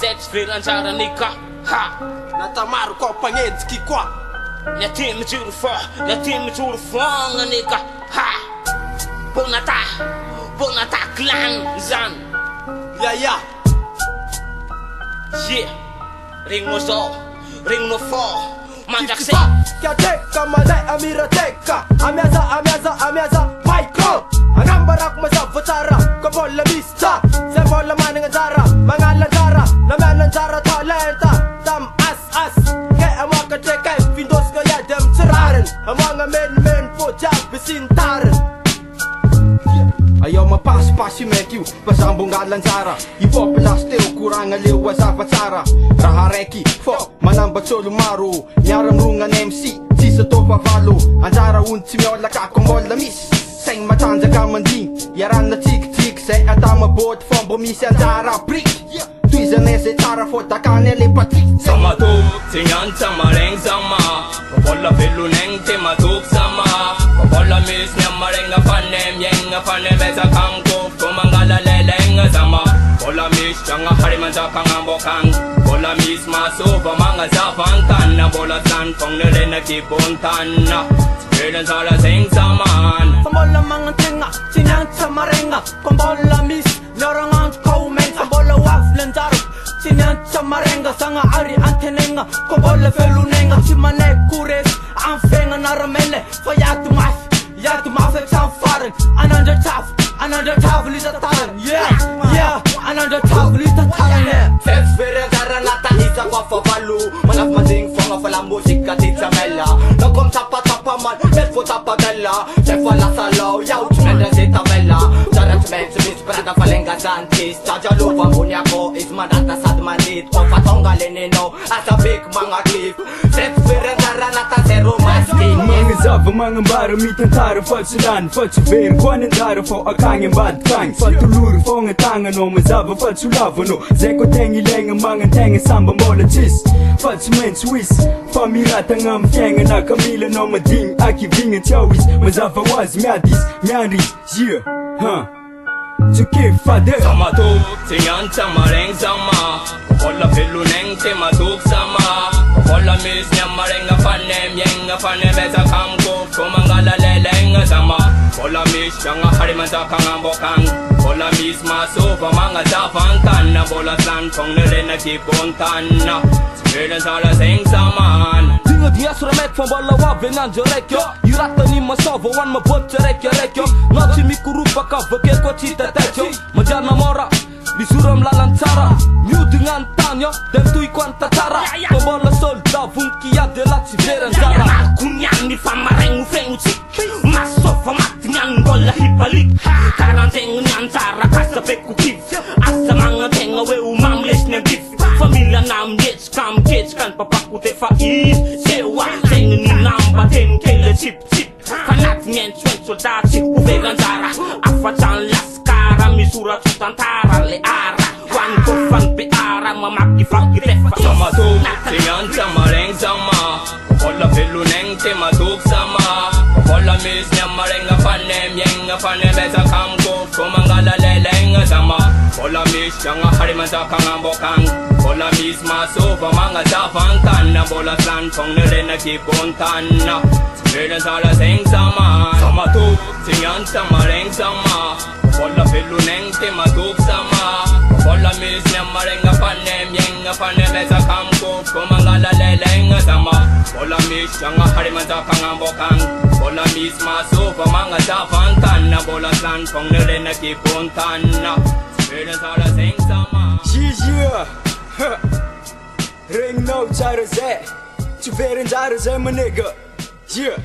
Sets firantsara nika ha natamaro ko pangetsiky koa Nyatim mijoro fogna nika ha Bonata clan zan ya Yeah Ring no so Ring no fo Manjakse Kiateka malay amirateka Amiaza Michael Angambarak masavotara Kabola mista Sembola mananganzara Mangalanzara Namananzara talenta Tam as Kaya makateka Vindos kaya dem tsiraren Amanga men po jag besintaren Ayaw mapas-pas si Mekyu Pasambong galanzara Ipopelaste o kurang aliwa sa patsara Rahareki, fo, manambat so lumaro Nyaramrungan MC, sisa to pavalo Anzara unti miola ka kung bola miss Seng matanza ka manding Yaran na tik-tik Se atama bot fombo misi anzara prik Tuiza nese tara fota kanele patrik Sama tuk, sinyan sama reng sama Kabola filuneng tima tuk sama Kabola mis nyamareng apanem Yeng apanem esa kangkuf Kumangala leleng sama Bola mis janga hariman sa kangambokang Bola mis masupa mga zafantan Na bola san kong nire nakibuntan na Sipilan sa lasing saman Sambola mga tinga, sinyan sama renga Kumbola mis, narangang kaumen Sambola waf lanzaro Sinyan sama renga, sanga ari antenenga Kumbola felunenga, simane kures Anfenga naramele, fayatu maf samfaren Another tough, lita taran Yeah, another tough, lita taran Sex vere gara nata isa kwa fafalu Manaf mading fonga fala musika tita mela Nagom tapa man, let's tapa gala Sefa la salo, yaw chumenda zita vela Zarat men sumis prada falenga santis Chaja lupa bunya ko is madata sad manit Ofa tonga lenino, asa big mga clip Sex vere gara nata zero masking Mga zava mga mbara mitantara falsulan Falsuver kwanan dara fo akangen badkang Faltulur fo nga tangan o mazava falsulavano Zeko tengi lenga mga tenga samba mola tis Falsumen Swiss Famirata nga mfenga na kamila no mading Aki vinga tjawis Mazava waz miadis mianris Yeah, Tukif fader Sama tuk, sinyan sama reng sama Kabola filuneng tima tuk sama Kabola mis nyamareng apanem Yeng apanem esa kangkuf Kumangala leleng sama Bola mis janga hariman sa kangambokang Bola mis masupa mga zafantan Na bola san kong nire nakibuntan na Sipilan sa lasing saman Dia suramet fan bola wave nanjo rekyo Yurata ni masova wan mabocha rekyo Nachi mikurupa ka vake kwa cita tekyo Majana mora disuram lalantara New dengan tanyo dan tui kwanta tara Pembola solda vungkia de la civeran zara Kunyan ni famareng ufeng ucik Masofa matinyan bola hipalik Karanteng nyan zara kasa beku kif Asa mga tenga we umamles nem kif Familia nam yets kam kets kan papakute faiz Sewa teng ni namba ten kele chip Kanat nyen chwen soldat chik uvegan zara Afatan laskara misura tutantara le ara Wan kofan pe ara mamaki fakki tefa Sama tuk, sinyan sama reng sama Kabola filuneng tima tuk sama Kabola mis nyamareng apanem Yeng apanem esa kangkuf Kumangala leleng sama Bola mis janga hariman sa kangambokang Bola mis masupa mga zafantan Na bola san kong nire nakibuntan na Sipilan sa lasing saman Sama tuk, sinyan sama reng sama Kabola filuneng tima tuk sama Kabola mis nyamareng apanem Yeng apanem esa kangkuf Kumangala leleng sama Bola mis janga hariman sa kangambokang Bola mis masupa mga zafantan Na bola san kong nire nakibuntan na Sipilan sa lasing saman Yeah Ring no chara zay Chuverin zara zay my nigga Yeah